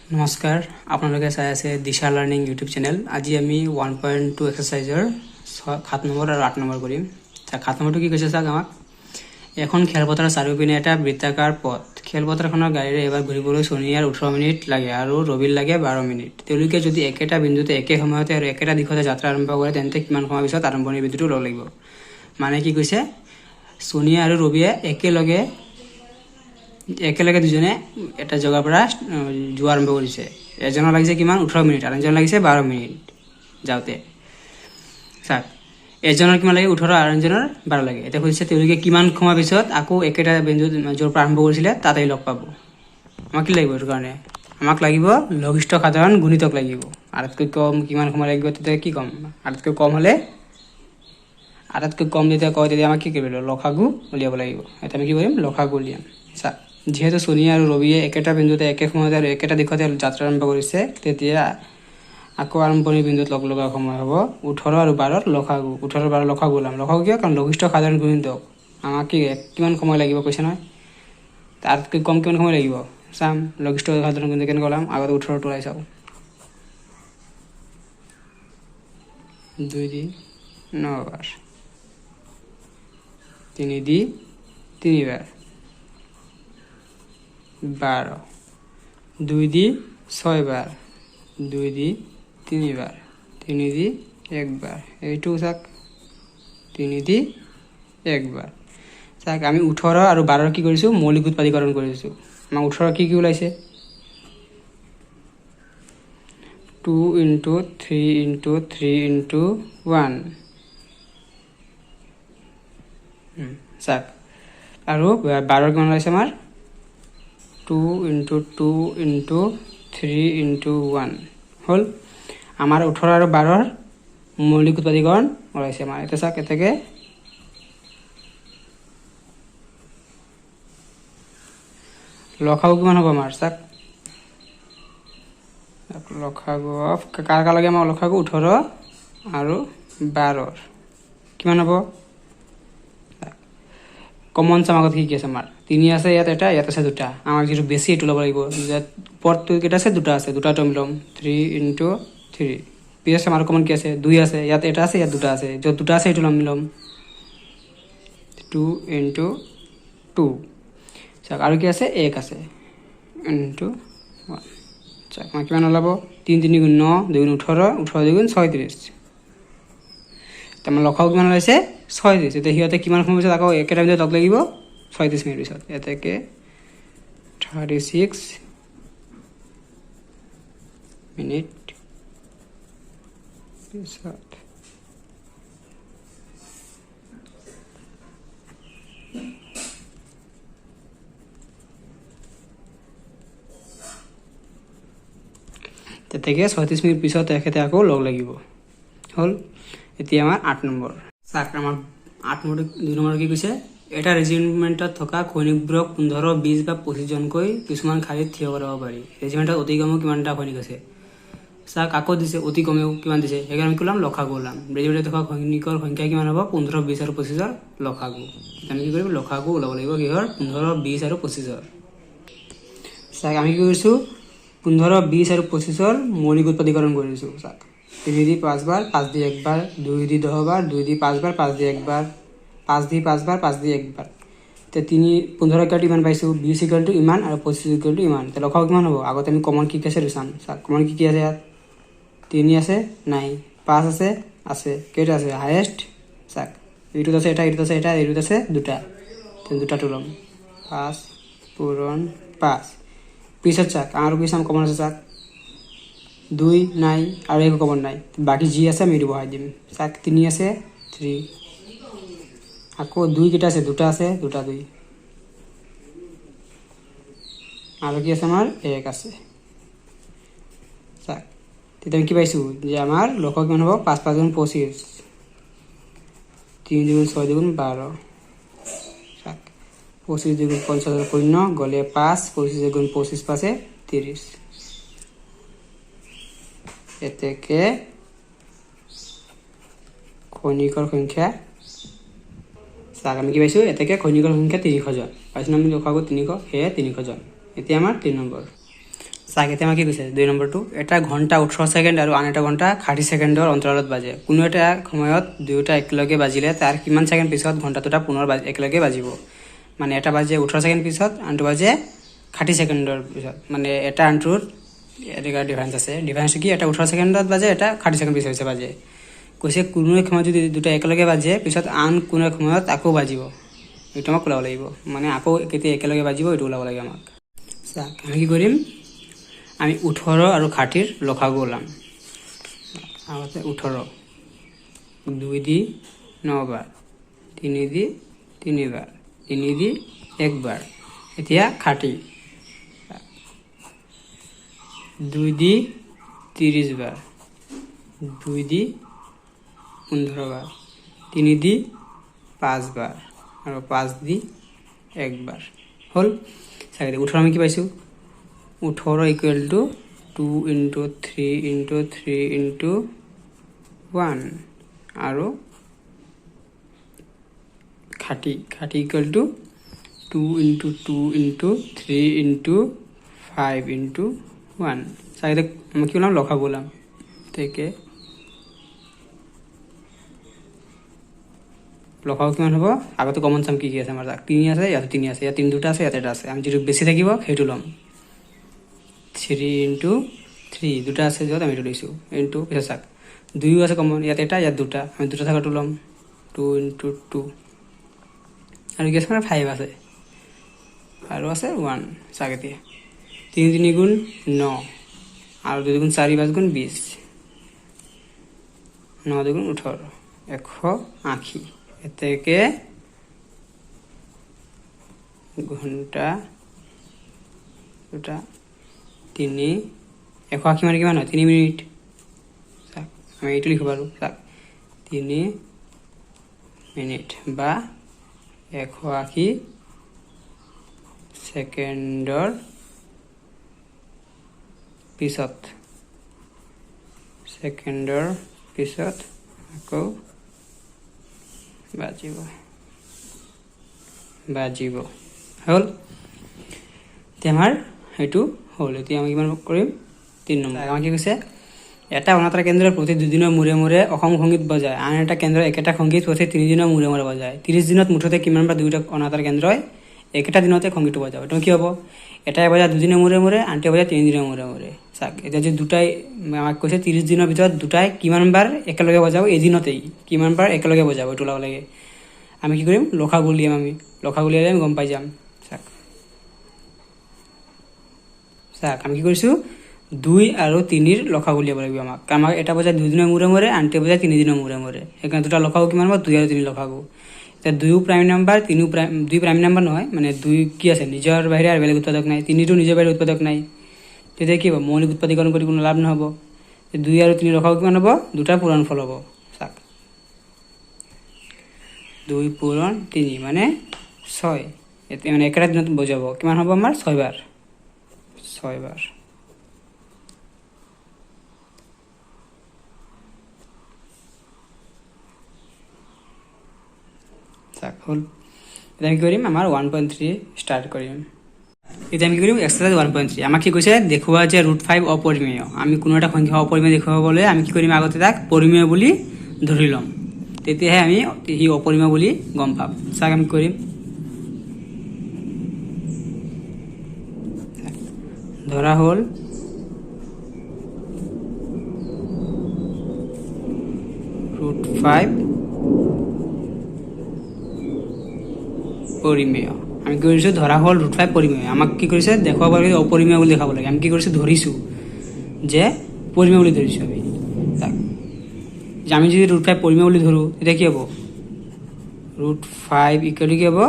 নমস্কাৰ আপোনালোকে চাই আছে দিশা লাৰ্ণিং ইউটিউব চেনেল। আজি আমি 1.2 এক্সাৰসাইজৰ 7 নম্বৰ আৰু 8 নম্বৰ কৰিম। 7 নম্বৰটো কি কৈছে চাওক, আমাক এখন খেলপথাৰৰ চাৰিওপিনে এটা বৃত্তাকাৰ পথ। খেলপথাৰখনৰ গাড়ীৰে এবাৰ ঘূৰিবলৈ সোনিয়াৰ 18 মিনিট লাগে আৰু ৰবিৰ লাগে 12 মিনিট। তেওঁলোকে যদি একেটা বিন্দুতে একে সময়তে আৰু একেটা দিশতে যাত্ৰা আৰম্ভ কৰে তেন্তে কিমান সময় পিছত আৰম্ভণিৰ বিন্দুটো ল'ব লাগিব। মানে কি কৈছে, সোনিয়া আৰু ৰবিয়ে একেলগে দুজনে এটা জেগাৰ পৰা যোৱা আৰম্ভ কৰিছে। এজনৰ লাগিছে কিমান 18 মিনিট আৰু এজনৰ লাগিছে 12 মিনিট যাওঁতে। চাওক, এজনৰ কিমান লাগে 18 আৰু এজনৰ 12 লাগে। এতিয়া কৈছে তেওঁলোকে কিমান সময় পিছত আকৌ একেটা বিন্দুত য'ৰ পৰা আৰম্ভ কৰিছিলে তাতেই লগ পাব। আমাক কি লাগিব? এইটো কাৰণে আমাক লাগিব লঘিষ্ঠ সাধাৰণ গুণিতক লাগিব। আটাইতকৈ কম কিমান সময় লাগিব, তেতিয়া কি ক'ম? আটাইতকৈ কম হ'লে আটাইতকৈ কম যেতিয়া কয় তেতিয়া আমাক কি কৰিব লাগিব? লসাগু উলিয়াব লাগিব। এতিয়া আমি কি কৰিম? লসাগু উলিয়াম। চাওক, যিহেতু সোনিয়া আৰু ৰবিয়ে একেটা বিন্দুতে একে সময়তে আৰু একেটা দিশতে যাত্ৰা আৰম্ভ কৰিছে, তেতিয়া আকৌ আৰম্ভণিৰ বিন্দুত লগ লগা সময় হ'ব 18 আৰু 12ৰ লসাগু। 18 আৰু 12 লসাগু ওলাম। লসাগু কিয়? কাৰণ লঘিষ্ঠ সাধাৰণ গুণিতক। আমাক কি কিমান সময় লাগিব কৈছে নহয়, তাতকৈ কম কিমান সময় লাগিব চাম। লঘিষ্ঠ সাধাৰণ গুণিতক কেনেকৈ ওলাম? আগতে 18টো ওলাই চাওঁ। 2 দি 9 বাৰ, 3 দি 3 বাৰ 12, 2 দি 6 বাৰ, 2 দি 3 বাৰ, 3 দি 1 বাৰ। এইটো চাওক 3 দি 1 বাৰ। চাওক, আমি 18 আৰু 12 কি কৰিছোঁ? মৌলিক উৎপাদীকৰণ কৰিছোঁ। আমাৰ 18 কি ওলাইছে? 2 × 3 × 3 × 1। চাওক, আৰু 12 কিমান ওলাইছে আমাৰ? 2 × 2 × 3 × 1 হ'ল। আমাৰ 18 আৰু 12ৰ মৌলিক উৎপাদীকৰণ ওলাইছে আমাৰ। এতিয়া চাওক, এতেকে লসাগু কিমান হ'ব আমাৰ? চাওক, লসাগু কাৰ লাগে আমাৰ? লসাগু 18 আৰু 12ৰ কিমান হ'ব? কমন চাম আগত কি আছে আমাৰ? 3 আছে, ইয়াত এটা, ইয়াত আছে 2টা। আমাক যিটো বেছি এইটো ল'ব লাগিব। পদটো কেইটা আছে? 2টা আছে, 2টাটো আমি ল'ম। 3 × 3 পিছত আমাৰ কমন কি আছে? 2 আছে, ইয়াত এটা আছে, ইয়াত 2টা আছে। য'ত 2টা আছে এইটো আমি ল'ম 2 × 2। চাওক, আৰু কি আছে? 1 আছে × 1। চাওক, আমাৰ কিমান ওলাব? 3 × 3 = 9, 2 × 18, 18 × 2 = 36। আমাৰ লসাগু কিমান ওলাইছে? 36। এতিয়া সিহঁতে কিমান সময় পিছত আকৌ একেটা বিন্দুত লগ লাগিব? 36 মিনিট পিছত। এতেকে 36 মিনিট পিছত। তেতিয়াকে 36 মিনিট পিছত তেখেতে আকৌ লগ লাগিব। হ'ল। এতিয়া আমাৰ 8 নম্বৰ। চাওক, আমাৰ 8 নম্বৰ 2 নম্বৰ কি কৈছে? এটা ৰেজিমেণ্টত থকা সৈনিকবোৰক 15, 20 বা 25 জনকৈ কিছুমান শাৰীত থিয় কৰাব পাৰি। ৰেজিমেণ্টত অতি কমেও কিমানটা সৈনিক আছে? চাওক, আকৌ দিছে অতি কমেও কিমান দিছে, সেইকাৰণে আমি কি ওলাম? লসাগু ওলাম। ৰেজিমেণ্টত থকা সৈনিকৰ সংখ্যা কিমান হ'ব? 15, 20 আৰু 25ৰ লসাগু। আমি কি কৰিম? লসাগু ওলাব লাগিব কিহৰ? 15, 20 আৰু 25ৰ। চাওক, আমি কি কৰিছোঁ? 15, 20 আৰু 25ৰ মৌলিক উৎপাদীকৰণ কৰিছোঁ। চাওক, 3 দি 5 বাৰ, 5 দি 1 বাৰ, 2 দি 10 বাৰ, 2 দি 5 বাৰ, 5 দি 1 বাৰ, 5 দি 5 বাৰ, 5 দি 1 বাৰ। এতিয়া 15 ইমান পাইছোঁ, 20 ইমান আৰু 25 ইমান। এতিয়া লসাগু কিমান হ'ব? আগতে আমি কমন কি আছে চাম। চাওক, কমন কি আছে? ইয়াত 3 আছে, নাই। 5 আছে, আছে। কেইটা আছে? হায়েষ্ট। চাওক, এইটোত আছে এটা, এইটোত আছে এটা, এইটোত আছে 2টা। 2টাটো ল'ম। 5 পূৰণ 5। পিছত চাওক, আৰু কি চাম? কমন আছে চাওক, 2 নাই আৰু একো কমন নাই। বাকী যি আছে আমি এইটো বহাই দিম। চাওক, 3 আছে, 3। আকৌ 2 কেইটা আছে? 2টা আছে, 2টা 2। আৰু কি আছে আমাৰ? 1 আছে। চাওক, তেতিয়া আমি কি পাইছোঁ? যে আমাৰ লসাগু কিমান হ'ব? 5 × 5 = 25, 3 × 2 = 6 × 12। চাওক, 25 × 2 = 50 শূন্য গ'লে 5, 25 × 25 = 30। এতেকে সৈনিকৰ সংখ্যা, চাওক আমি কি পাইছোঁ? এতেকে সৈনিকৰ সংখ্যা 300 জন পাইছোঁ। আমি লসাগু 300, সেয়ে 300 জন। এতিয়া আমাৰ 3 নম্বৰ। চাওক এতিয়া আমাৰ কি কৈছে 2 নম্বৰটো এটা ঘণ্টা 18 ছেকেণ্ড আৰু আন এটা ঘণ্টা 60 ছেকেণ্ডৰ অন্তৰালত বাজে কোনো এটা সময়ত দুয়োটা একেলগে বাজিলে তাৰ কিমান ছেকেণ্ড পিছত ঘণ্টা দুটা পুনৰ একেলগে বাজিব মানে এটা বাজে 18 ছেকেণ্ড পিছত আনটো বাজে 60 ছেকেণ্ডৰ পিছত মানে এটা আনটোৰ এটা ডিফাৰেন্স আছে ডিফাৰেন্স কি এটা 18 ছেকেণ্ডত বাজে এটা 60 ছেকেণ্ড পিছত বাজে কৈছে কোনো এক সময়ত যদি দুটা একেলগে বাজে পিছত আন কোনো এক সময়ত আকৌ বাজিব এইটো আমাক ওলাব লাগিব মানে আকৌ কেতিয়া একেলগে বাজিব এইটো ওলাব লাগে আমাক চাওক আমি কি কৰিম আমি 18 আৰু 60ৰ লসাগু ওলাম আগতে 18 2 দি 9 বাৰ 3 দি 3 বাৰ 3 দি 1 বাৰ এতিয়া 60 2 দি 30 বাৰ 2 দি 15 বাৰ 3 দি 5 বাৰ আৰু 5 দি 1 বাৰ হ'ল চাগে 18 আমি কি পাইছোঁ 18 equal to 2 into 3 into 3 into 1 আৰু 30 equal to 2 into 2 into 3 into 5 into 1 চাগে আমি কি ওলাম লসাগু ওলাম থেকে লসাগু কিমান হ'ব আগতে কমন চাম কি আছে আমাৰ 3 আছে ইয়াতে 3 আছে ইয়াত 3 দুটা আছে ইয়াতে এটা আছে আমি যেটো বেছি থাকিব সেইটো ল'ম 3 ইনটু 3 দুটা আছে যত আমি এইটো লৈছোঁ ইনটু পিছত চাওক 2 আছে কমন ইয়াত এটা ইয়াত দুটা আমি দুটা থাকাটো ল'ম 2 ইনটু 2 আৰু কি আছে মানে 5 আছে আৰু আছে 1 চাওক এতিয়া 3 3 গুণ 9 আৰু 2 গুণ 4 5 গুণ 20 9 2 গুণ 18 180 এতেকে ঘণ্টা দুটা 3 180 মানে কিমান হয় 3 মিনিট চাওক আমি এইটো লিখিব পাৰোঁ চাওক 3 মিনিট বা 180 ছেকেণ্ডৰ পিছত আকৌ বাজিব হ'ল এতিয়া আমাৰ সেইটো হ'ল এতিয়া আমি কিমান কৰিম 3 নম্বৰ আমাক কি কৈছে এটা অনাতাঁৰ কেন্দ্ৰৰ প্ৰতি 2 দিনৰ মূৰে মূৰে অসম সংগীত বজায় আন এটা কেন্দ্ৰ একেটা সংগীত প্ৰতি 3 দিনৰ মূৰে মূৰে বজায় 30 দিনত মুঠতে কিমানবাৰ দুয়োটা অনাতাঁৰ কেন্দ্ৰই একেটা দিনতে সংগীতটো বজাব এইটো কি হ'ব এটাই বজায় 2 দিনৰ মূৰে মূৰে আনটোৱে বজায় 3 দিনৰ মূৰে মূৰে চাওক এতিয়া যদি দুটাই আমাক কৈছে 30 দিনৰ ভিতৰত দুটাই কিমানবাৰ একেলগে বজাব এদিনতেই কিমানবাৰ একেলগে বজাব এইটো ওলাব লাগে আমি কি কৰিম লসাগু উলিয়াম আমি গম পাই যাম চাওক আমি কি কৰিছোঁ 2 আৰু 3ৰ লসাগু উলিয়াব লাগিব আমাক এটা বজায় 2 দিনৰ মূৰে মূৰে আনটোৱে বজায় 3 দিনৰ মূৰে মূৰে সেইকাৰণে দুটা লসাগু কিমান হ'ব 2 আৰু 3 লসাগু এতিয়া 2 প্ৰাইম নাম্বাৰ 2 প্ৰাইম নাম্বাৰ নহয় মানে 2 কি আছে নিজৰ বাহিৰে আৰু বেলেগ উৎপাদক নাই 3টো নিজৰ বাহিৰে উৎপাদক নাই তেতিয়া কি হ'ব মৌলিক উৎপাদীকৰণ কৰি কোনো লাভ নহ'ব 2 আৰু 3 লসাগু কিমান হ'ব দুটা পূৰণফল হ'ব চাওক 2 পূৰণ 3 মানে 6 এতিয়া মানে একেটা দিনত বজাব কিমান হ'ব আমাৰ 6 বাৰ চাওক হ'ল এতিয়া আমি কি কৰিম আমাৰ 1.3 ষ্টাৰ্ট কৰিম এতিয়া আমি কি কৰিম এক্সাৰসাইজ 1.3 আমাক কি কৈছে দেখুওৱা যে √5 অপৰিমেয় আমি কোনো এটা সংখ্যা অপৰিমেয় দেখুৱাবলৈ আমি কি কৰিম আগতে তাক পৰিমেয় বুলি ধৰি ল'ম তেতিয়াহে আমি ই অপৰিমেয় বুলি গম পাম চাওক আমি কৰিম ধৰা হ'ল √5 পৰিমেয় আমি কি কৰিছোঁ ধৰা হ'ল √5 পৰিমেয় আমাক কি কৰিছে দেখুৱাব লাগে অপৰিমেয় বুলি দেখাব লাগে আমি কি কৰিছোঁ ধৰিছোঁ যে পৰিমেয় বুলি ধৰিছোঁ আমি তাক যে আমি যদি √5 পৰিমেয় বুলি ধৰোঁ তেতিয়া কি হ'ব √5 ইকুৱেল কি হ'ব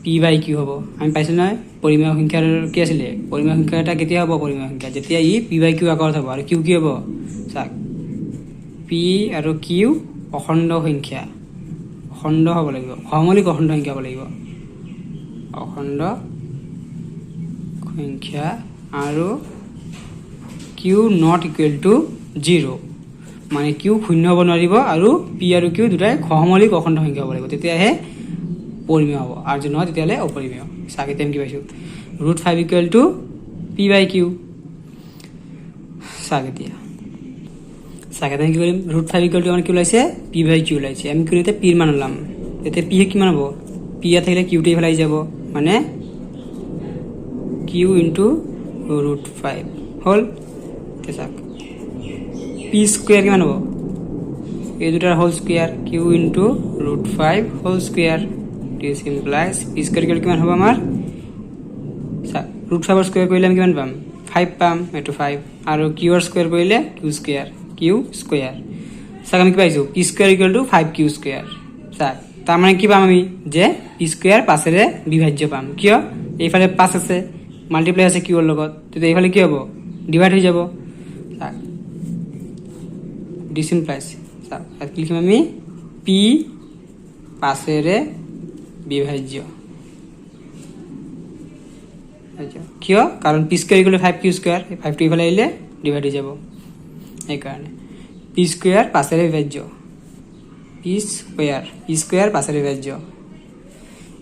p/q হ'ব আমি পাইছোঁ নহয় পৰিমেয় সংখ্যাৰ কি আছিলে পৰিমেয় সংখ্যা এটা কেতিয়া হ'ব পৰিমেয় সংখ্যা যেতিয়া ই p/q আকাৰত হ'ব আৰু q কি হ'ব চাওক p আৰু q অখণ্ড সংখ্যা অখণ্ড হ'ব লাগিব সহমৌলিক অখণ্ড সংখ্যা হ'ব লাগিব অখণ্ড সংখ্যা আৰু q নট ইকুৱেল টু 0 মানে q শূন্য হ'ব নোৱাৰিব আৰু p আৰু q দুটাই সহমৌলিক অখণ্ড সংখ্যা হ'ব লাগিব তেতিয়াহে পৰিমেয় হ'ব আৰু যদি নহয় তেতিয়াহ'লে অপৰিমেয় চাওক এতিয়া আমি কি পাইছোঁ √5 ইকুৱেল টু p/q চাওক এতিয়া চাওক এতিয়া কি কৰিম √5 = আমাৰ কি ওলাইছে p/q ওলাইছে আমি কি এতিয়া p ৰ মান ওলাম এতিয়া p কিমান হ'ব p ইয়াত থাকিলে q টো এইফালে আহি যাব মানে q * √5 হ'ল এতিয়া চাওক p স্কয়ার কিমান হ'ব এই দুটাৰ whole square q * √5 whole square this implies p square কিমান হ'ব আমাৰ √5 ৰ স্কয়াৰ কৰিলে আমি কিমান পাম 5 পাম এটো 5 আৰু q ৰ স্কয়াৰ কৰিলে q স্কয়াৰ চাক আমি কি পাইছো p স্কয়াৰ = 5q স্কয়াৰ চাক তাৰ মানে কি পাম আমি যে p স্কয়াৰ 5 ৰে বিভাজ্য পাম কিয় এইফালে 5 আছে মাল্টিপ্লাই আছে q ৰ লগত তেতিয়া এইফালে কি হ'ব ডিভাইড হৈ যাব চাক দিস ইমপ্লাইজ চাক কি লিখিম আমি p 5 ৰে বিভাজ্য কিয় কাৰণ p স্কয়াৰ = 5q স্কয়াৰ 5 টো ইফালে আহিলে ডিভাইড হৈ যাব এই কাৰণে p স্কয়াৰ 5 ৰে বিভাজ্য p স্কয়াৰ 5 ৰে বিভাজ্য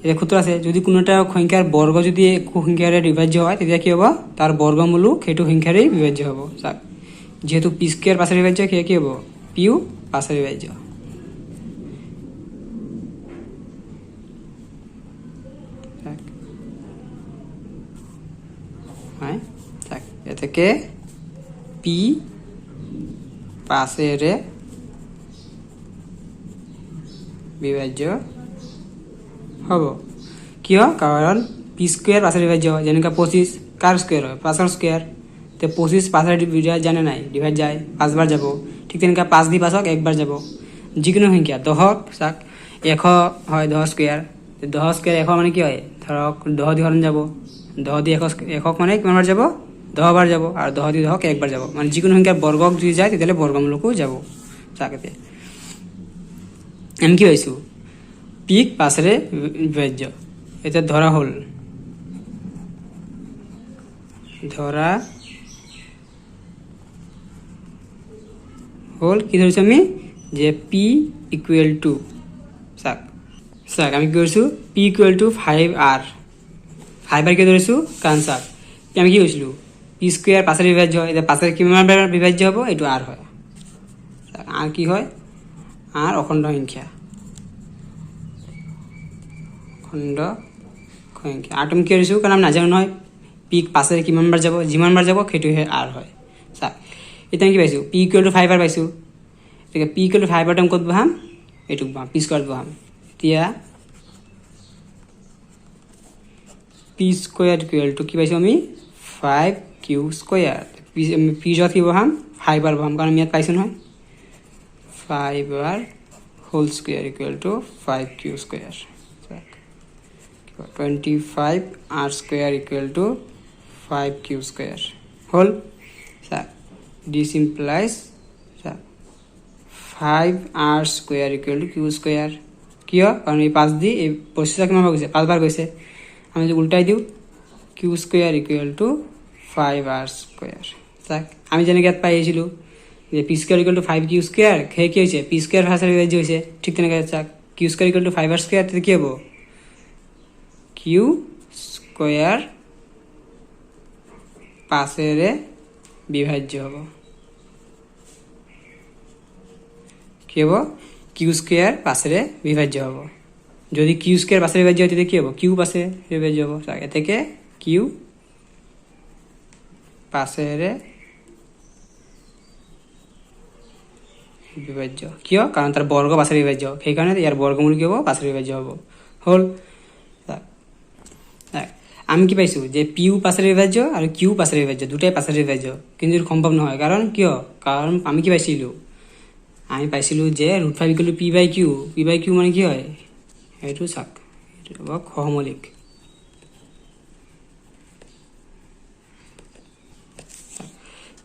এটা সূত্ৰ আছে যদি কোনোটা সংখ্যাৰ বৰ্গ যদি এক সংখ্যাৰে বিভাজ্য হয় তেতিয়া কি হ'ব তাৰ বৰ্গমূল সেইটো সংখ্যাৰে বিভাজ্য হ'ব চাওক যেহেতু p স্কয়াৰ 5 ৰে বিভাজ্য কি হ'ব p 5 ৰে বিভাজ্য হয় চাওক এটাকে p 5 ৰে বিভাজ্য হ'ব কিয় কাৰণ p স্কয়াৰ 5 ৰে বিভাজ্য হয় যেনেকা 25 কাৰ স্কয়াৰ হয় 5 ৰ স্কয়াৰ তে 25 5 ৰে ডিভাইড জানে নাই ডিভাইড যায় 5 বাৰ যাব ঠিক তেনেকা 5 দি 5ক একবাৰ যাব যিকোনো সংখ্যা 10ক চাক 100 হয় 10 স্কয়াৰ 10 স্কয়াৰ 100 মানে কি হয় ধৰক 10 দি হৰণ যাব 10 দি 100ক মানে কিমান বাৰ যাব 10 বাৰ যাব আৰু 10 দি 10ক একবাৰ যাব মানে যিকোনো সংখ্যাৰ বৰ্গক যদি যায় তেতিয়ালে বৰ্গমূলকো যাব চাকতে আমি কি পাইছো p 5 ৰে বিভাজ্য এটা ধৰা হল কি ধৰিছো আমি যে p = চাক আমি কি কৰিছো p = 5r 5r কি ধৰিছো কাৰণ চাক আমি কি কৈছিলো p স্কয়াৰ 5 ৰে বিভাজ্য হয় এটা 5 ৰে কিমান বাৰ বিভাজ্য হ'ব এটো r হয় r কি হয় r অখণ্ড সংখ্যা আটম কি কৰিছো কাৰণ আমি নাজানো নহয় p 5 ৰে কিমান বাৰ যাব যিমান বাৰ যাব সেইটো হে r হয় চাক এটা কি পাইছো p = 5r পাইছো ঠিক p = 5r টাইম কত বহাম এটুক বহাম p স্কয়ার বহাম এতিয়া p স্কয়ার = কি পাইছো আমি 5q স্কয়ার p যত কি বহাম 5r বহাম কাৰণ আমি ইয়াত পাইছো নহয় 5r whole square = 5q square 25r square = 5q square হল this implies 5r square = q square কিয় কাৰণ এই 5 দি এই প্ৰসেসটা কিমান গৈছে 5 বাৰ গৈছে আমি যদি উল্টাই দিও q স্কয়ার = 5r স্কয়ার তাক আমি যেনেকৈ ইয়াত পাইছিলো যে p স্কয়ার = 5q স্কয়ার কি হৈছে p স্কয়ার 5 ৰে বিভাজ্য হৈছে ঠিক তেনেকৈ চাক q স্কয়াৰ = 5r স্কয়াৰ তেতিয়া কি হ'ব q স্কয়াৰ 5 ৰে বিভাজ্য হ'ব কি হ'ব q স্কয়াৰ 5 ৰে বিভাজ্য হ'ব যদি q স্কয়াৰ 5 ৰে বিভাজ্য হয় তেতিয়া কি হ'ব q 5 ৰে বিভাজ্য হ'ব এতেকে q 5 ৰে বিভাজ্য কিয় কাৰণ তাৰ বৰ্গ 5 ৰে বিভাজ্য সেই কাৰণে ইয়াৰ বৰ্গমূল কি হ'ব 5 ৰে বিভাজ্য হ'ব হল আমি কি পাইছো যে p 5 ৰে বিভাজ্য আৰু q 5 ৰে বিভাজ্য দুটাই 5 ৰে বিভাজ্য কিন্তু সম্ভৱ নহয় কাৰণ কিয় কাৰণ আমি কি পাইছিলো আমি পাইছিলো যে √5 = p/q মানে কি হয় এইটো চাক এইটো হ'ব সহমৌলিক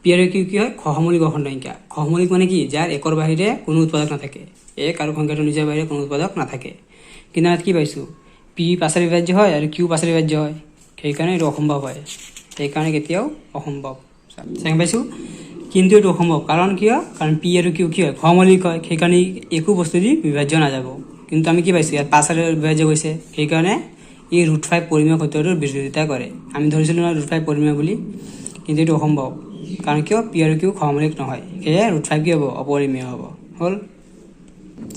p আৰু q কি হয় সহমৌলিক অখণ্ড সংখ্যা সহমৌলিক মানে কি যাৰ একৰ বাহিৰে কোনো উৎপাদক নাথাকে এক আৰু সংখ্যাটো নিজৰ বাহিৰে কোনো উৎপাদক নাথাকে কিন্তু আমি কি পাইছো p 5 ৰে বিভাজ্য হয় আৰু q 5 ৰে বিভাজ্য হয় সেই কাৰণে এটো অসম্ভৱ হয় সেই কাৰণে কেতিয়াও অসম্ভৱ চাই পাইছো কিন্তু এটো অসম্ভৱ কাৰণ কিয় কাৰণ p আৰু q কি হয় সহমৌলিক হয় সেই কাৰণে একো বস্তু দি বিভাজ্য না যাব কিন্তু আমি কি পাইছো ইয়াত 5 ৰে বিভাজ্য হৈছে সেই কাৰণে এই √5 পৰিমেয় সূত্ৰটোৰ বিৰোধিতা কৰে আমি ধৰিছিলো না √5 পৰিমেয় বুলি কিন্তু এটো অসম্ভৱ কাৰণ কিয় পি আৰু কিউ সহমূলিক নহয়, সেয়ে √5 কি হ'ব অপৰিমেয় হ'ব। হ'ল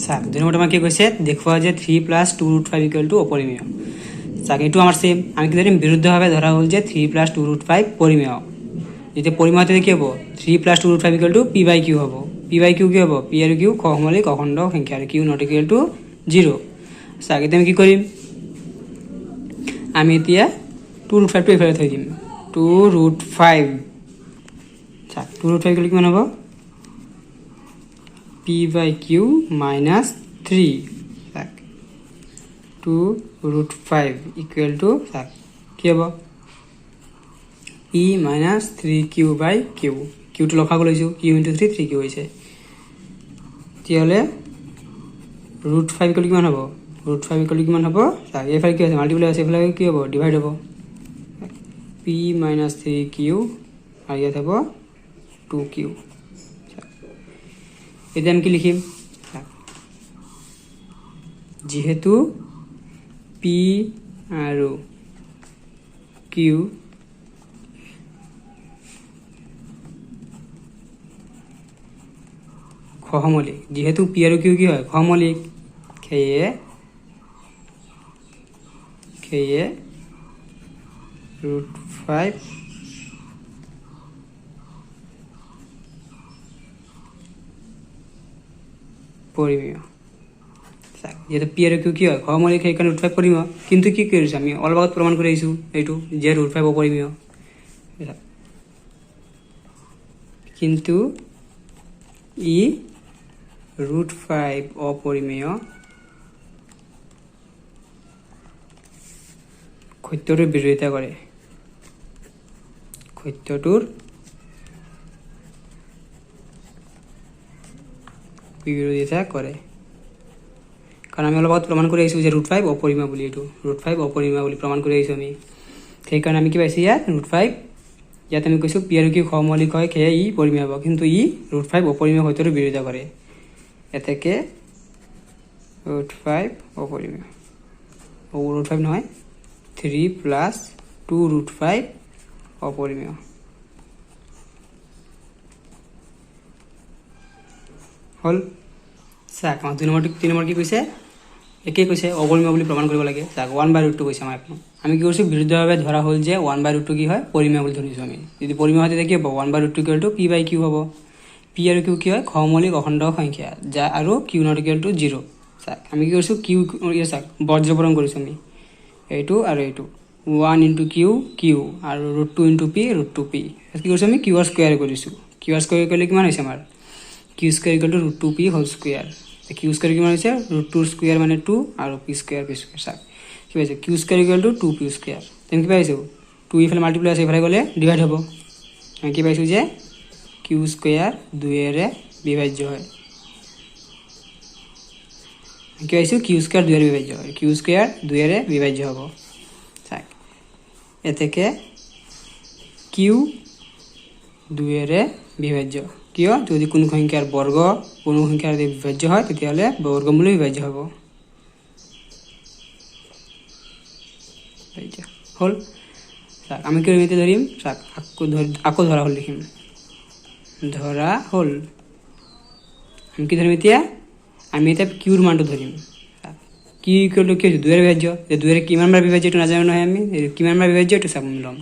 চাওক 2 নম্বৰটো আমাক কি কৈছে, দেখুওৱা যে 3 + 2√5 অপৰিমেয়। চাওক এইটো আমাৰ সেম, আমি কি ধৰিম বিৰুদ্ধভাৱে ধৰা হ'ল যে 3 + 2√5 পৰিমেয়। যেতিয়া পৰিমেয় তেতিয়া কি হ'ব 3 + 2√5 p/q হ'ব। p/q কি হ'ব, পি আৰু কিউ সহমূলিক অখণ্ড সংখ্যা আৰু কিউ নট ইকুৱেল টু 0। চাওক এতিয়া আমি কি কৰিম, আমি এতিয়া 2√5টো এইফালে থৈ দিম। 2√5 চাওক 2√5 কিমান হ'ব, p/q - 3। চাওক 2√5 ইকুৱেল টু চাওক কি হ'ব p - 3q/q। কিউটো লখাব লৈছোঁ, q × 3 3q হৈছে। তেতিয়াহ'লে √5 কিমান হ'ব, √5 কিমান হ'ব, চাওক এইফালে কি আছে মাল্টিপ্লাই আছে, এইফালে কি হ'ব ডিভাইড হ'ব। p - 3q আৰু ইয়াত হ'ব 2q। এতিয়া আমি কি লিখিম, যিহেতু p আৰু q সহমূলিক, যেহেতু পি আৰু কিউ কি হয় সহমূলিক, সেয়ে √5 পৰিমেয়। যেহেতু পি আৰু কিউ কি হয় সহমূলিক, সেইকাৰণে √5 পৰিমেয়। কিন্তু কি কৰিছোঁ আমি অলপ আগত প্ৰমাণ কৰি আহিছোঁ এইটো যে √5 অপৰিমেয়। কিন্তু ই √5 অপৰিমেয় সত্যটোৰ বিৰোধিতা কৰে, সত্যটোৰ বিৰোধিতা কৰে। কাৰণ আমি অলপ আগত প্ৰমাণ কৰি আহিছোঁ যে √5 অপৰিমেয় বুলি, এইটো √5 অপৰিমেয় বুলি প্ৰমাণ কৰি আহিছোঁ আমি। সেইকাৰণে আমি কি পাইছোঁ ইয়াত √5, ইয়াত আমি কৈছোঁ পি আৰু কিউ সহমূলিক হয়, সেয়ে ই পৰিমেয় হ'ব। কিন্তু ই √5 অপৰিমেয় সত্যটোৰ বিৰোধিতা কৰে, এতেকে √5 অপৰিমেয়। √5 নহয়, 3 + 2√5 অপৰিমেয়। হ'ল চাওক আমাৰ 2 নম্বৰ 3 নম্বৰ কি কৈছে, একেই কৈছে অপৰিমেয় বুলি প্ৰমাণ কৰিব লাগে। চাওক 1/√2 কৈছে আমাৰ। আমি কি কৰিছোঁ বিৰুদ্ধভাৱে ধৰা হ'ল যে 1/√2 কি হয় পৰিমেয় বুলি ধৰিছোঁ আমি। যদি পৰিমেয় হয় তেতিয়া কি হ'ব 1/√2 p/q হ'ব। পি আৰু কিউ কি হয় সহমূলিক অখণ্ড সংখ্যা, যা আৰু কিউ নট ইকুৱেল টু 0। চাওক আমি কি কৰিছোঁ কিউ চাওক বৰ্জবৰণ কৰিছোঁ আমি, এইটো আৰু এইটো 1 × q আৰু √2 × p √2p। কি কৰিছোঁ আমি কিউ স্কুৱেৰ কৰিছোঁ। কিউ স্কুৱেৰ কৰিলে কিমান হৈছে আমাৰ q square equal to √2p whole square. Q square কিমান হৈছে √2 স্কুৱেৰ মানে 2 আৰু p স্কুৱেৰ p স্কুৱেৰ। চাওক কি হৈছে q square equal to 2p square. তেনে কি পাইছোঁ 2 ইফালে মাল্টিপ্লাই আছে, ইফালে গ'লে ডিভাইড হ'ব। আমি কি পাইছোঁ যে কিউ স্কুৱেৰ 2ৰে বিভাজ্য হয়। কি পাইছোঁ কিউ স্কুৱেৰ 2ৰে বিভাজ্য হয়, কিউ স্কুৱেৰ 2ৰে বিভাজ্য হ'ব। চাওক এতেকে কিউ 2ৰে বিভাজ্য, কিয় যদি কোনো সংখ্যাৰ বৰ্গ কোনো সংখ্যাৰ যদি বিভাজ্য হয় তেতিয়াহ'লে বৰ্গমূলে বিভাজ্য হ'ব। হ'ল চাওক আমি কি এতিয়া ধৰিম, চাওক আকৌ ধৰা হ'ল লিখিম, ধৰা হ'ল। আমি কি ধৰিম এতিয়া, আমি এতিয়া কিউৰ মানটো ধৰিম। কিউ ইকুৱেল টু কি হৈছে 2ৰে বিভাজ্য, 2ৰে কিমানবাৰ বিভাজ্য এইটো নাজানো নহয় আমি, কিমানবাৰ বিভাজ্য এইটো চাব ল'ম।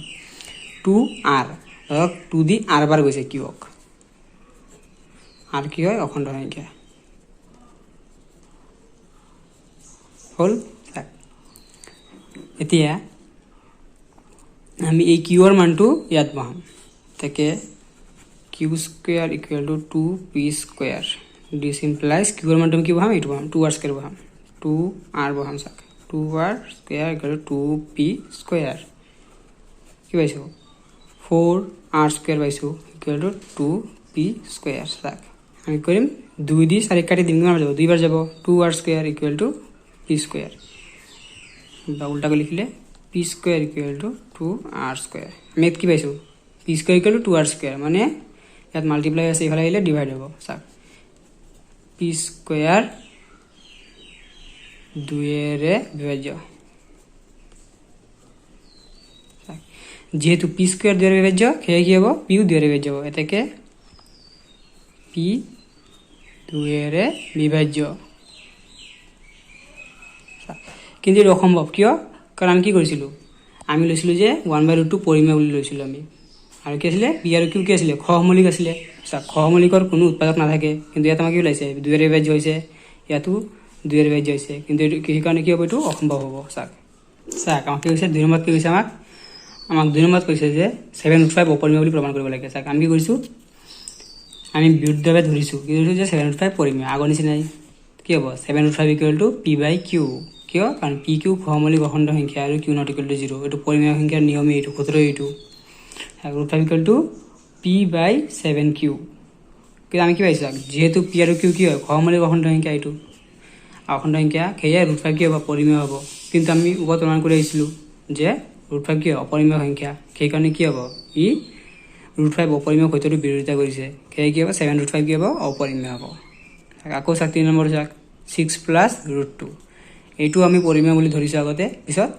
2r ধৰক 2 দি r বাৰ গৈছে কিউক, r কি হয় অখণ্ড সংখ্যা। হ'ল চাওক এতিয়া আমি এই কিউৰ মানটো ইয়াত বহাম, তাকে Q square equal to 2p square. This implies কিউৰ মানটো আমি কি বহাম, এইটো বহাম 2r স্কুৱেৰ বহাম, 2r বহাম। চাওক 2r square equal to 2p square. কি পাইছোঁ 4r স্কুৱেৰ পাইছোঁ ইকুৱেল টু 2p স্কুৱেৰ। চাওক আমি কৰিম 2 দি 4 কাটি দিম, কিমান যাব 2 বাৰ যাব, 2r square equal two p square. বা উল্টাকৈ লিখিলে p square equal two 2r square. আমি ইয়াত কি পাইছোঁ p square equal two 2r square, মানে ইয়াত মাল্টিপ্লাই আছে, ইফালে আহিলে ডিভাইড হ'ব। চাওক p স্কুৱেৰ 2ৰে বিভাজ্য। যেহেতু পি স্কোয়ার দুইয়ের বিভাজ্য সেয়ে কি হব পিও দুইয়ের বিভাজ্য হব এটাকে পি দুইয়ের বিভাজ্য কিন্তু এটা অসম্ভৱ কিয় কাৰণ আমি কি কৰিছিলোঁ আমি লৈছিলোঁ যে 1/√2 পৰিমেয় বুলি লৈছিলোঁ আমি আৰু কি আছিলে পি আৰু কিউ কি আছিলে সহমৌলিক আছিলে সহমৌলিকৰ কোনো উৎপাদক নাথাকে কিন্তু ইয়াত আমাৰ কি ওলাইছে দুইয়েৰ বিভাজ্য হৈছে ইয়াতো দুইয়েৰ বিভাজ্য হৈছে কিন্তু এইটো সেইকাৰণে কি হ'ব এইটো অসম্ভৱ হ'ব আমাক কি কৈছে 2 নম্বৰত কি কৈছে আমাক 2 নম্বৰত কৈছে যে 7√5 অপৰিমেয় বুলি প্ৰমাণ কৰিব লাগে আমি কি কৰিছোঁ আমি বিৰুদ্ধভাৱে ধৰিছোঁ কি ধৰিছোঁ যে 7√5 পৰিমেয় আগৰ নিচিনাই কি হ'ব 7√5 = p/q কিয় কাৰণ পি কিউ সহমৌলিক অখণ্ড সংখ্যা আৰু কিউ নট ইকুৱেল টু 0 এইটো পৰিমেয় সংখ্যাৰ নিয়মেই এইটো সূত্ৰ এইটো √5 = p/7q কিন্তু আমি কি পাইছোঁ যেহেতু পি আৰু কিউ কি হয় সহমৌলিক অখণ্ড সংখ্যা এইটো অখণ্ড সংখ্যা সেয়ে √5 কি হ'ব পৰিমেয় হ'ব কিন্তু আমি ওপৰত প্ৰমাণ কৰি আহিছিলোঁ যে √5 কি অপৰিমেয় সংখ্যা সেইকাৰণে কি হ'ব ই √5 অপৰিমেয় সত্যটো বিৰোধিতা কৰিছে সেয়ে কি হ'ব 7√5 কি হ'ব অপৰিমেয় হ'ব আকৌ 3 নম্বৰ 6 + √2 এইটো আমি পৰিমেয় বুলি ধৰিছোঁ আগতে পিছত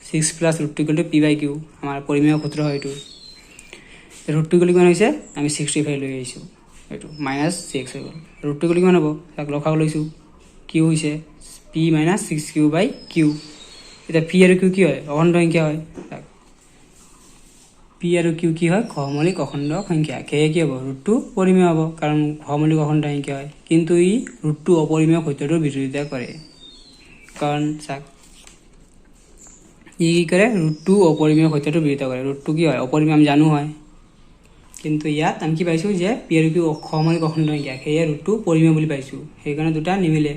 6 + √2 = p/q আমাৰ পৰিমেয় সূত্ৰ হয় এইটো √2 কিমান হৈছে আমি 65 লৈ আহিছোঁ এইটো -6 হৈ গ'ল √2 কিমান হ'ব লসাগু লৈছোঁ q হৈছে p - 6q/q এটা p আৰু q কি হয় অখণ্ড সংখ্যা হয় p আৰু q কি হয় সহমৌলিক অখণ্ড সংখ্যা সেয়ে কি হ'ব √2 পৰিমেয় হ'ব কাৰণ সহমৌলিক অখণ্ড সংখ্যা হয় কিন্তু ই √2 অপৰিমেয় সত্যটোৰ বিৰোধিতা কৰে কাৰণ ই কি কৰে √2 অপৰিমেয় সত্যটোৰ বিৰোধিতা কৰে √2 কি হয় অপৰিমেয় আমি জানো হয় কিন্তু ইয়াত আমি কি পাইছোঁ যে পি আৰু কিউ সহমৌলিক অখণ্ড সংখ্যা সেয়ে √2 পৰিমেয় বুলি পাইছোঁ সেইকাৰণে দুটা নিমিলে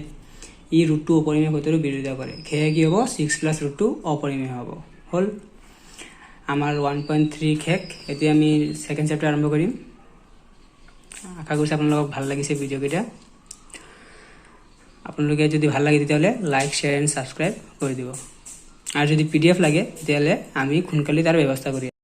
ই √2 অপৰিমেয় সত্যটোৰ বিৰোধিতা কৰে সেয়ে কি হ'ব 6 + √2 অপৰিমেয় হ'ব হ'ল আমাৰ 1.3 শেষ এতিয়া আমি সেকেন্ড চেপ্টাৰ আৰম্ভ কৰিম আশা কৰিছোঁ আপোনালোকক ভাল লাগিছে ভিডিঅ'কেইটা আপোনালোকে যদি ভাল লাগে তেতিয়াহ'লে লাইক শ্বেয়াৰ এণ্ড ছাবস্ক্ৰাইব কৰি দিব আৰু যদি PDF লাগে তেতিয়াহ'লে আমি সোনকালে তাৰ ব্যৱস্থা কৰিম